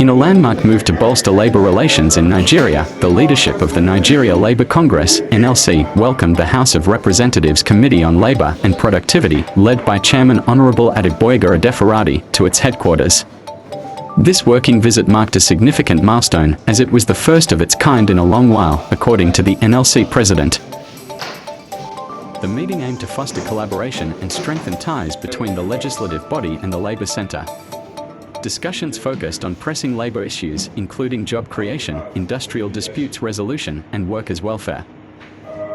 In a landmark move to bolster labor relations in Nigeria, the leadership of the Nigeria Labour Congress, NLC, welcomed the House of Representatives Committee on Labour and Productivity, led by Chairman Honourable Adegboyega Adefaradi, to its headquarters. This working visit marked a significant milestone, as it was the first of its kind in a long while, according to the NLC president. The meeting aimed to foster collaboration and strengthen ties between the legislative body and the Labour Centre. Discussions focused on pressing labour issues, including job creation, industrial disputes resolution, and workers' welfare.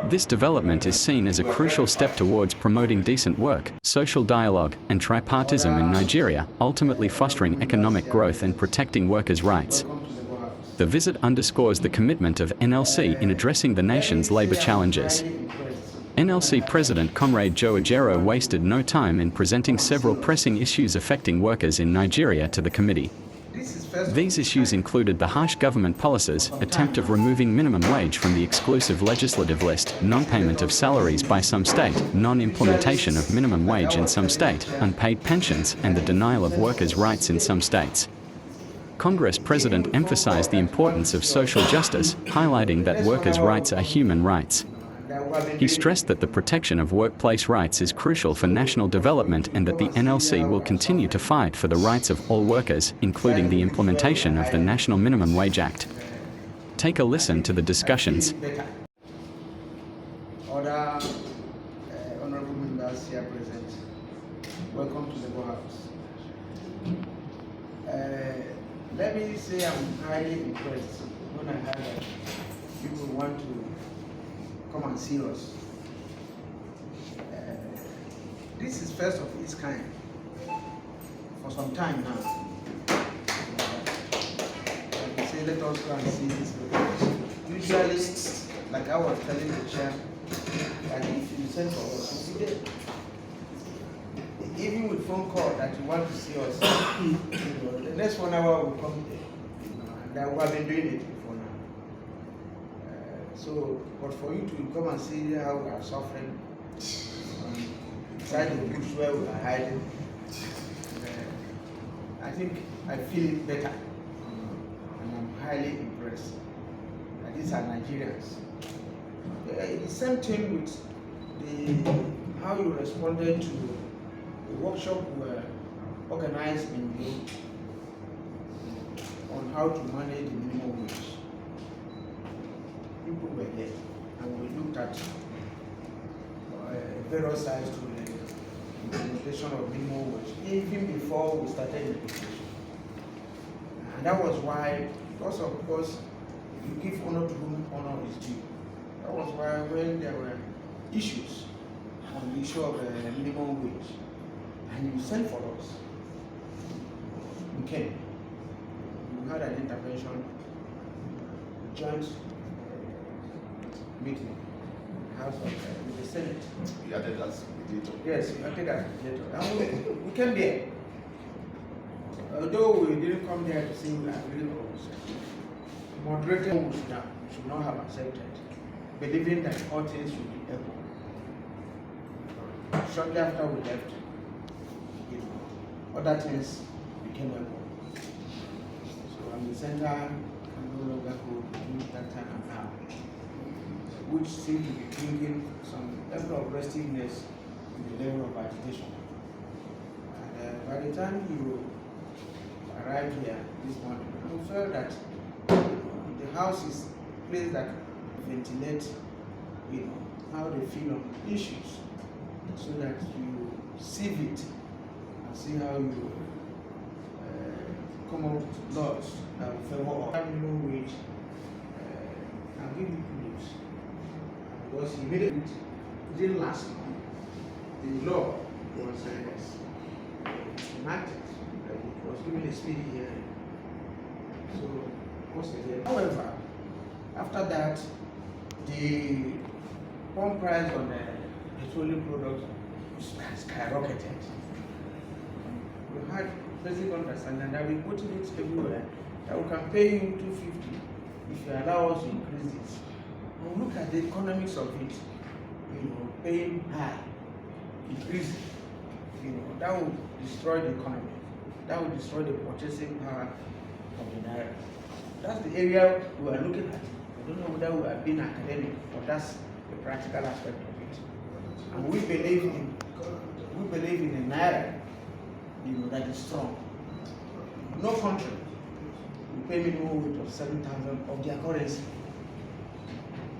This development is seen as a crucial step towards promoting decent work, social dialogue, and tripartism in Nigeria, ultimately fostering economic growth and protecting workers' rights. The visit underscores the commitment of NLC in addressing the nation's labour challenges. NLC President Comrade Joe Ajero wasted no time in presenting several pressing issues affecting workers in Nigeria to the committee. These issues included the harsh government policies, attempt of removing minimum wage from the exclusive legislative list, non-payment of salaries by some state, non-implementation of minimum wage in some state, unpaid pensions, and the denial of workers' rights in some states. Congress President emphasized the importance of social justice, highlighting that workers' rights are human rights. He stressed that the protection of workplace rights is crucial for national development and that the NLC will continue to fight for the rights of all workers, including the implementation of the National Minimum Wage Act. Take a listen to the discussions. Other honorable members here present, welcome to the House. Let me say I'm highly impressed when I heard that people want to come and see us. This is first of its kind for some time now. I say let us go and see this. Usually, like I was telling the chair, that if you send for us, we'll be there. Even with phone call that you want to see us, the next 1 hour will come there. And we have been doing it before now. So, but for you to come and see how we are suffering, inside the bush where we are hiding, I think I feel it better. And I'm highly impressed that these are Nigerians. The same thing with how you responded to the workshop we were organized in May on how to manage the minimum wage. People were there, and we looked at various sides to the implementation of minimum wage, even before we started implementation. And that was why, because of course, you give honor to whom honor is due. That was why when there were issues on the issue of minimum wage, and you sent for us, we came. We had an intervention, joint meeting, House of the Senate. You attended as mediator? Yes, we attended as mediator. And we came there. Although we didn't come there to say we agree or moderator we should not have accepted, believing that all things should be equal. Shortly after we left, other things became equal. So I'm the center and no longer hold that time and now, which seemed to be bringing some level of restiveness in the level of agitation. And by the time you arrived here this morning, I felt that the house is a place that ventilates, how they feel on issues, so that you sieve it and see how you come up with laws that will favor all. Minimum wage, I'll give you news. Because immediately, it didn't last long. The law was enacted, it was given a speedy hearing. So, what's the hearing? However, after that, the pump price on the petroleum products skyrocketed. We had basic understanding that we put it everywhere, that we can pay you $250 if you allow us to increase it. And we look at the economics of it, paying high, increasing, that will destroy the economy. That will destroy the purchasing power of the that's the area we are looking at. I don't know whether we are being academic, but that's the practical aspect of it. And we believe in a naira, that is strong. No country will pay minimum wage of 7,000 of their currency.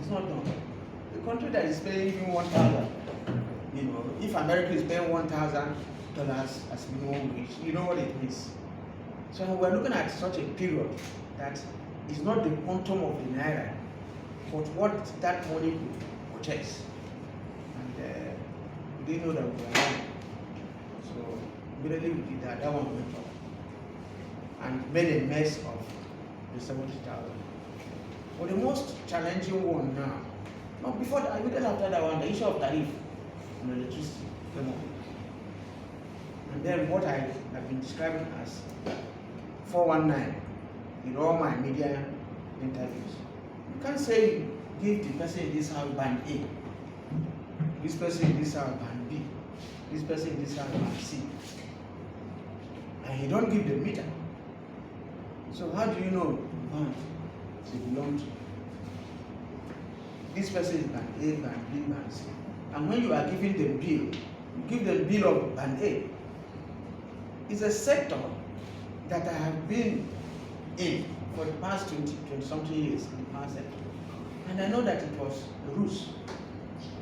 It's not done. The country that is paying even 1,000, if America is paying $1,000 as minimum wage, you know what it means. So we're looking at such a period that is not the quantum of the naira, but what that money could purchase. And we didn't know that we were wrong. So immediately we did that. That one went up and made a mess of the 70,000. But the most challenging one now, before that, immediately after that one, the issue of tariff on electricity came up. And then what I have been describing as 419 in all my media interviews. You can't say you give the person in this house band A, this person in this house band B, this person in this house band C, and you don't give the meter. So how do you know the band they belong to? This person is band A, band B, band C. And when you are giving them bill, you give them bill of band A. It's a sector that I have been in for the past 20 something years in the power sector. And I know that it was the rules.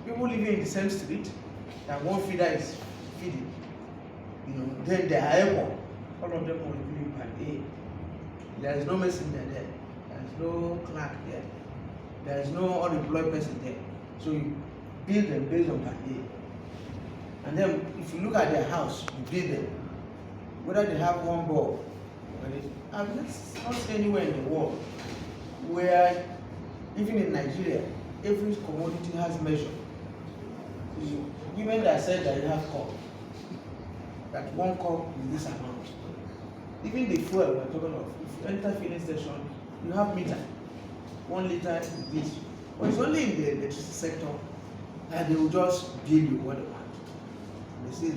People living in the same street, that one feeder is feeding, then they are equal. All of them will be band A. There is no messenger there. There is no clerk there. There is no unemployed person there. So you build them based on band A. And then if you look at their house, you build them. Whether they have one bulb, I've not seen anywhere in the world where, even in Nigeria, every commodity has measure. Given that said that you have cup, that one cup is this amount. Even the fuel we're talking of, if you enter filling station, you have meter. 1 liter is this. But it's only in the electricity sector that they will just bill you what they want. They say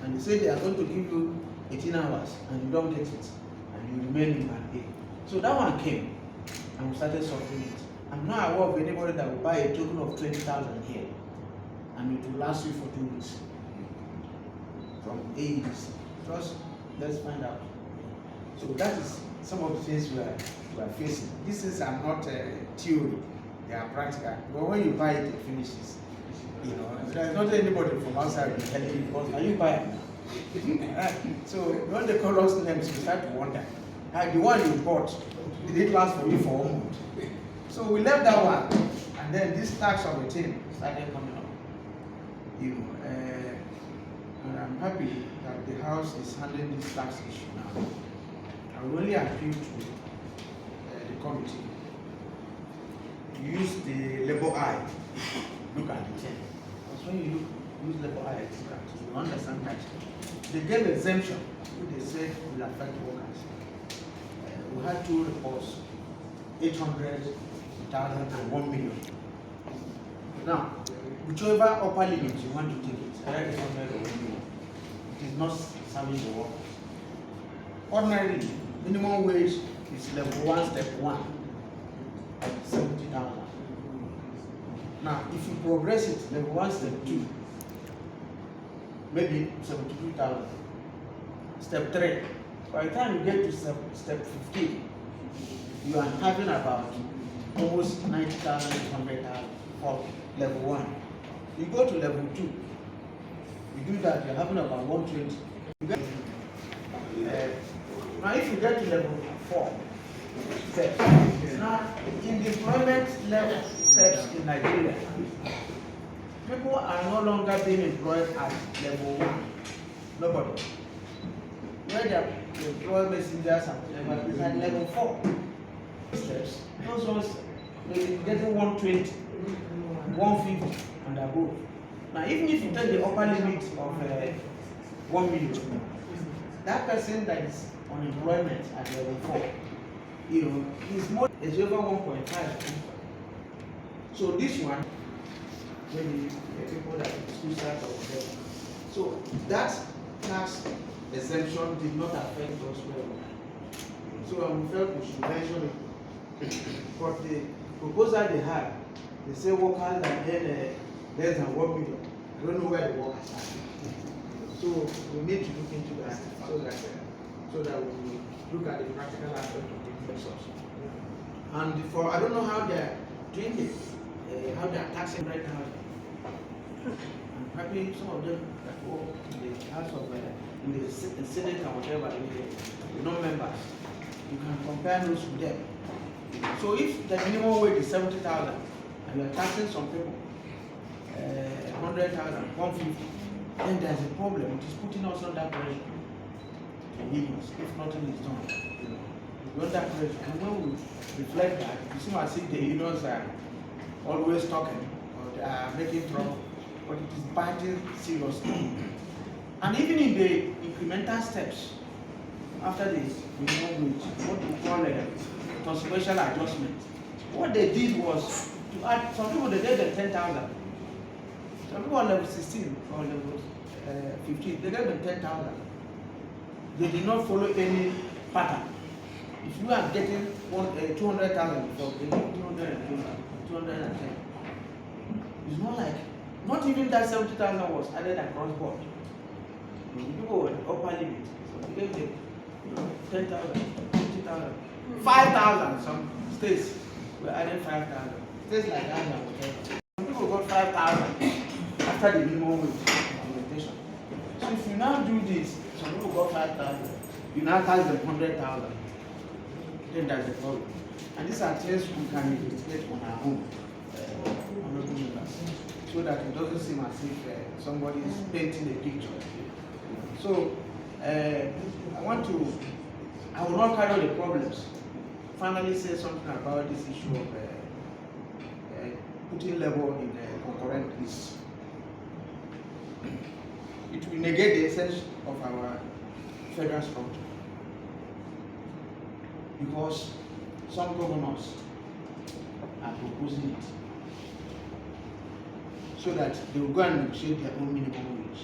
and they say they are going to give you 18 hours and you don't get it and you remain in band A. So that one came and we started suffering it. I'm not aware of anybody that will buy a token of 20,000 here and it will last you for 2 weeks from AEDC. Just let's find out. So that is some of the things we are facing. These things are not theory, they are practical. But when you buy it, it finishes. There's not anybody from outside will tell you, because are you buying? So when they call us names, you start to wonder, the one you bought, did it last for you for 1 month? So we left that one, and then this tax on the thing started coming up. And I'm happy that the House is handling this tax issue now. I will only appeal to the committee to use the labor eye, look at the thing. Because when you use labor eye, you understand that they gave exemption, which they said will affect workers. We had 2 reports, 800,000 and 1 million. Now, whichever upper limit you want to take it, either 800 or 1 million, it is not serving the workers. Ordinarily, minimum wage is level 1, step 1, at 70,000. Now, if you progress it, level 1, step 2, maybe 72,000. Step 3, by the time you get to step 15, you are having about almost 90,000, 100,000 for level 1. You go to level 2, you do that, you're having about 120. Now if you get to level 4, steps. Now in the employment level steps in Nigeria, people are no longer being employed at level 1. Nobody. Where they employ messengers and whatever is at level 4. Steps. Those ones may be getting 120, 150 and above. Now even if you take the upper limit of 1 million, that person that is on employment at level 4, is more is over 1.5. So this one, maybe the people that suicide or whatever. So that tax exemption did not affect us well. So we felt we should mention it. But the proposal they had, they say workers that earn less than 1 million. I don't know where the workers are. So we need to look into that so that we look at the practical aspect of the resource. And for I don't know how they're doing it, how they're taxing right now. And probably some of them that work in the House of in the Senate and whatever, the non-members, you can compare those with them. So if the minimum wage is 70,000 and you are taxing some people 100,000, 150, then there's a problem. It is putting us under pressure. If nothing is done, we're under pressure. And when we reflect that, you seem as if the unions are always talking or they are making trouble, but it is biting seriously. And even in the incremental steps, after the minimum wage, what we call a consequential adjustment, what they did was to add, some people they gave them 10,000. Some people on level 16 or level 15, they gave them 10,000. They did not follow any pattern. If you are getting 200,000 before, they give 210. It's not like, not even that 70,000 was added across board. People were the upper limit. So they gave them 10,000, 50,000, 5,000. Some states were adding 5,000. States like that and whatever. Some people got 5,000 after the minimum wage implementation. So if you now do this, some people got 5,000, you now tax them 100,000, then that's the problem. And these are things we can investigate on our own, so that it doesn't seem as if somebody is painting a picture. So I will not carry the problems. Finally say something about this issue of putting labor in a concurrent list. It will negate the essence of our federal structure, because some governors are proposing it so that they will go and negotiate their own minimum wage.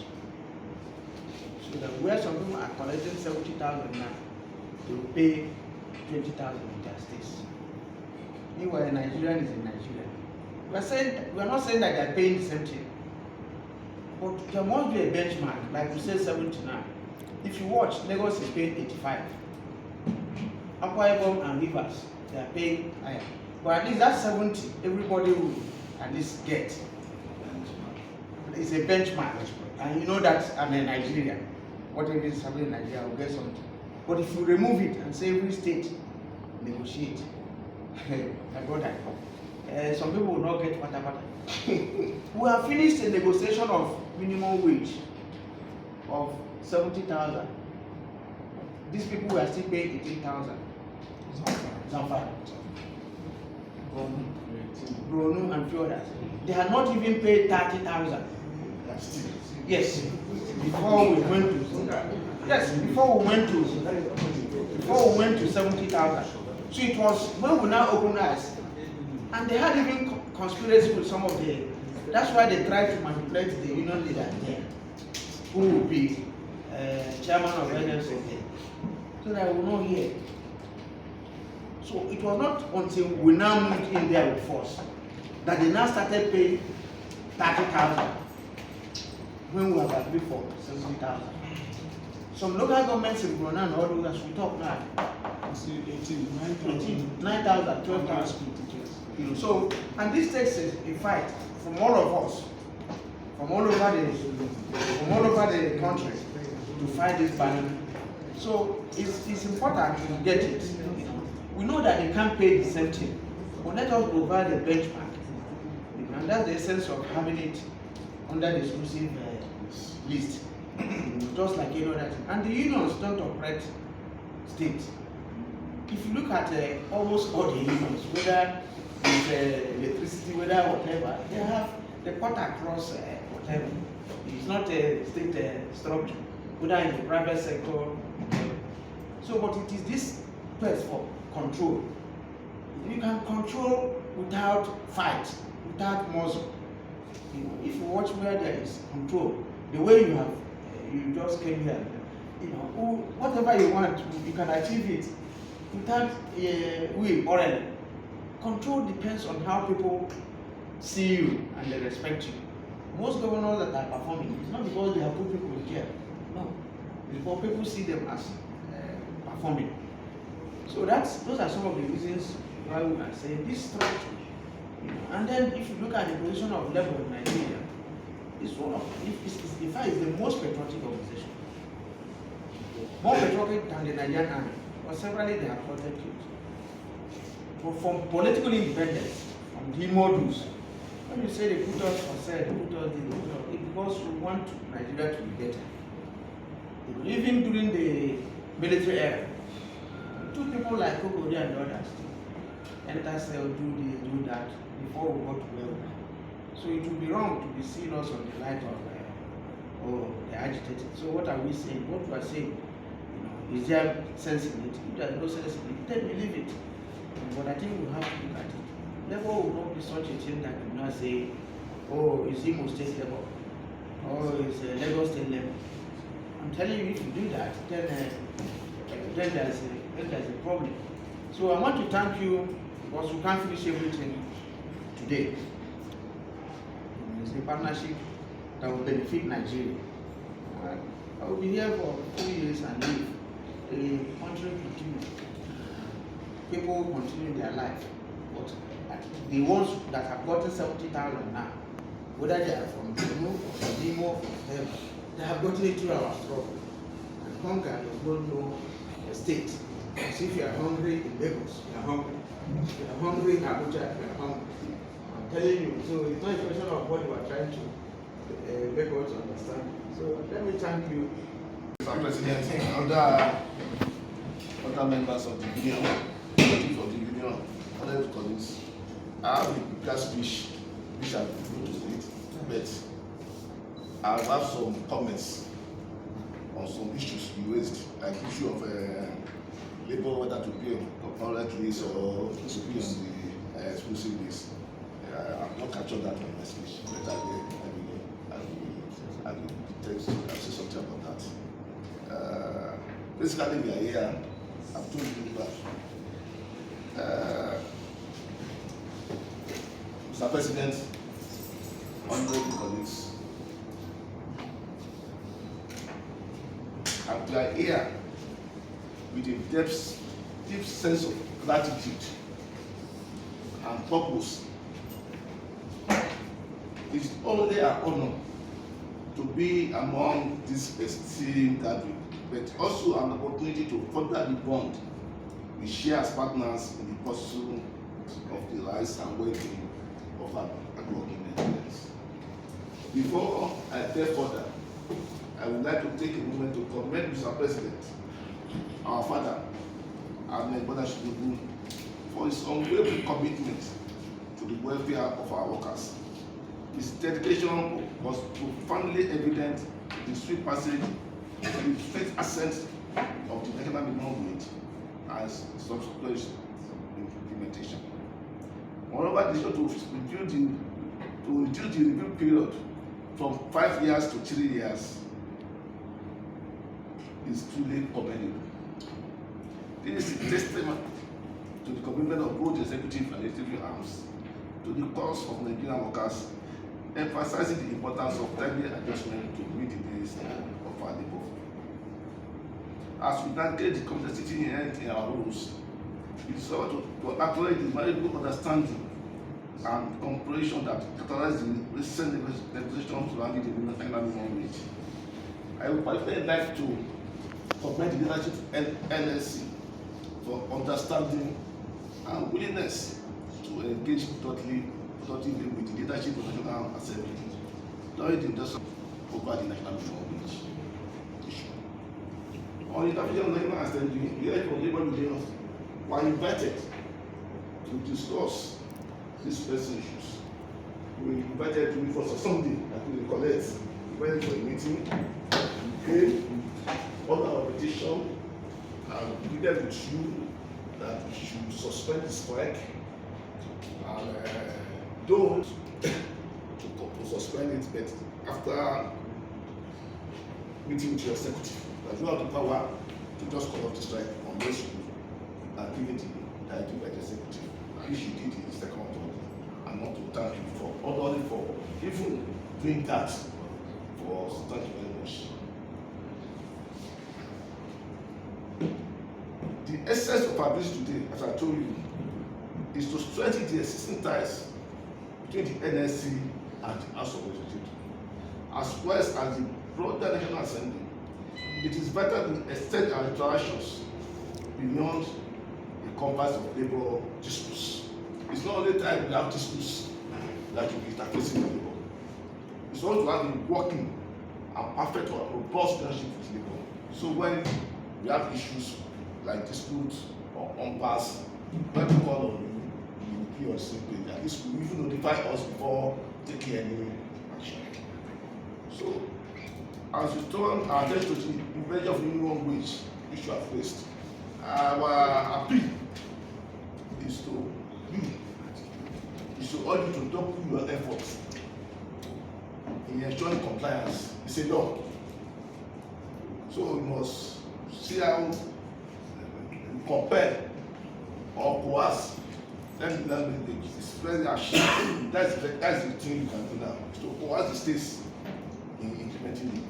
So that where some people are collecting 70,000 now, they will pay 20,000 in their states. Meanwhile, a Nigerian is in Nigeria. We are not saying that they are paying the same thing, but there must be a benchmark, like we say 79. If you watch, Lagos is paying 85. Akwa Ibom and Rivers, they are paying higher. But at least that 70, everybody will at least get. It's a benchmark. And you know that I'm a Nigerian. Whatever is happening in Nigeria, I will get something. But if you remove it and say every state negotiate, my brother, some people will not get whatever. We have finished a negotiation of minimum wage of 70,000. These people were still paying 18,000. Zamfara, Bronu, and few others. They had not even paid 30,000. Yes, before we went to 70,000. So it was when we now opened eyes, and they had even conspiracy with some of the. That's why they tried to manipulate the union leader there, who will be chairman of NLC, so that we will not hear. So it was not until we now moved in there with force that they now started paying 30,000 when we have agreed for 70,000. Some local governments in Brunei and all those we talk now. 9,000, 12,000. So, and this takes a fight from all of us, from all over the country, to fight this battle. So it's important to get it. We know that they can't pay the same thing, but let us provide a benchmark. And that's the essence of having it under the exclusive list. Just like you know that. And the unions don't operate states. If you look at almost all the unions, whether it's electricity, whether whatever, they have the cut across whatever. It's not a state structure, whether in the private sector. So, but it is this quest for control. You can control without fight, without muscle. You know, if you watch where there is control, the way you have, you just came here, you know, whatever you want, you can achieve it without orally. Control depends on how people see you and they respect you. Most governors that are performing, it's not because they have put people in care. No, it's because people see them as performing. So those are some of the reasons why we are saying this structure. And then if you look at the position of Labour in Nigeria, it's one of, in fact, it's the most patriotic organization. More patriotic than the Nigerian army. But severally they have plotted kills. But from political independence, from the modus, when you say they put us for sale, they put us this, it's because we want Nigeria to be better. Even during the military era, two people like Kokori and others enter cell, do this, do that, before we got to where we are. So it would be wrong to be seen us on the light of, they're agitated. So what are we saying? What we are saying, is there sense in it? If there is no sense in it, then we leave it. But I think we have to look at it. Level will not be such a thing that you not say, oh, it's Imo State level, or it's Lagos State level. I'm telling you, if you do that, then there's a problem. So I want to thank you, because we can't finish everything today. It's a partnership that will benefit Nigeria. I will be here for 2 years and leave. The country will continue. People will continue their life. But the ones that have gotten 70,000 now, whether they are from Dimo or from Dimo or from whatever, they have gotten it through our struggle. And hunger does not know a state. Because if you are hungry in Lagos, you are hungry. If you are hungry in Abuja, you are hungry. I'm telling you, so it's not a question of what you are trying to make us understand. So let me thank you. Mr. President, other members of the union, other colleagues, I have a bigger speech which I will go to it, but I have some comments on some issues you raised, like issue of labor, whether to pay on corporate list or to be on the exclusive list. I have not captured that on my speech, but I will say something about that. Basically, we are here. I've told you that. Mr. President, honorable colleagues, and we are here with a deep sense of gratitude and purpose. It's only an honor to be among this esteemed gathering, but also an opportunity to further the bond we share as partners in the pursuit of the rights and well-being of our working Nigerians. Before I go further, I would like to take a moment to commend Mr. President, our father, and Brother Shibubu, for his unwavering commitment to the welfare of our workers. His dedication was profoundly evident in the swift passage of the swift ascent of the national minimum wage as subsequent implementation. Moreover, the decision to reduce the review period from 5 years to 3 years is truly commendable. This is a testament to the commitment of both the executive and legislative arms to the cause of Nigerian workers, emphasizing the importance of timely adjustment to meet the needs of our labor. As we navigate the complexity inherent in our rules, it is also to acknowledge the valuable understanding and cooperation that characterize the recent negotiations surrounding the national minimum wage. I would particularly like to commend the leadership of NLC for understanding and willingness to engage productively with the leadership of the National Assembly during the discussion over the national minimum wage issue. On the intervention of the National Assembly, the leadership of labor unions were invited to discuss these pressing issues. We invited to for Sunday, that we recollect. We went for a meeting, we came, all our petition, and pleaded with you that we should suspend the strike, and don't to suspend it, but after meeting with your executive, that you have the power to just call off the strike unless you given the directive by the executive. If she did it the second thought, and not to thank you for only for even doing that for us. Thank you very much. The essence of our visit today, as I told you, is to strengthen the existing ties between the NSC and the House of Representatives, as well as the broader National Assembly. It is vital to extend our interactions beyond the compass of labor disputes. It's not only time we have disputes that will be interfacing with labor. It's also to have a working and perfect or robust relationship with labor. So when we have issues like disputes or impasse, when we call on you, will be on the same page. At least we even notify us before taking any action. So, as we turn our attention to the measure of minimum wage which you have faced, our appeal is to urge you to double your efforts in ensuring compliance. It's a law. So we must see how compel or coerce. It's very ashamed. That's the thing you can do now. So coerce the states in implementing the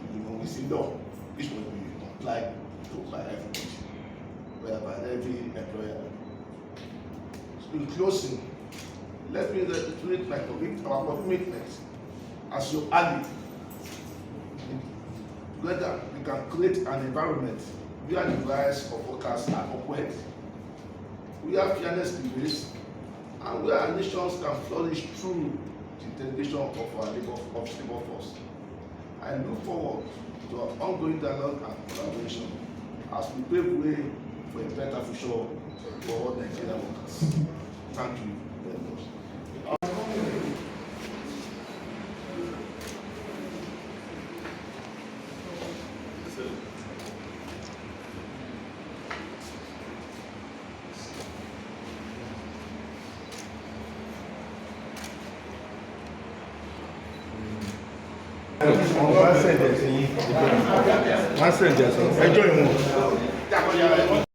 it's a law which will be applied to by everybody, whereby every employer. So in closing, let me reiterate our commitment as your ally. Together, we can create an environment where the rights of workers are upheld, where fairness prevails, and where our nations can flourish through the integration of our labor force. I look forward to our ongoing dialogue and collaboration as we pave way for a better future for all Nigerian workers. Thank you very much. Wọ́n send ẹ̀ sí ẹjọ́ ìwọ̀n.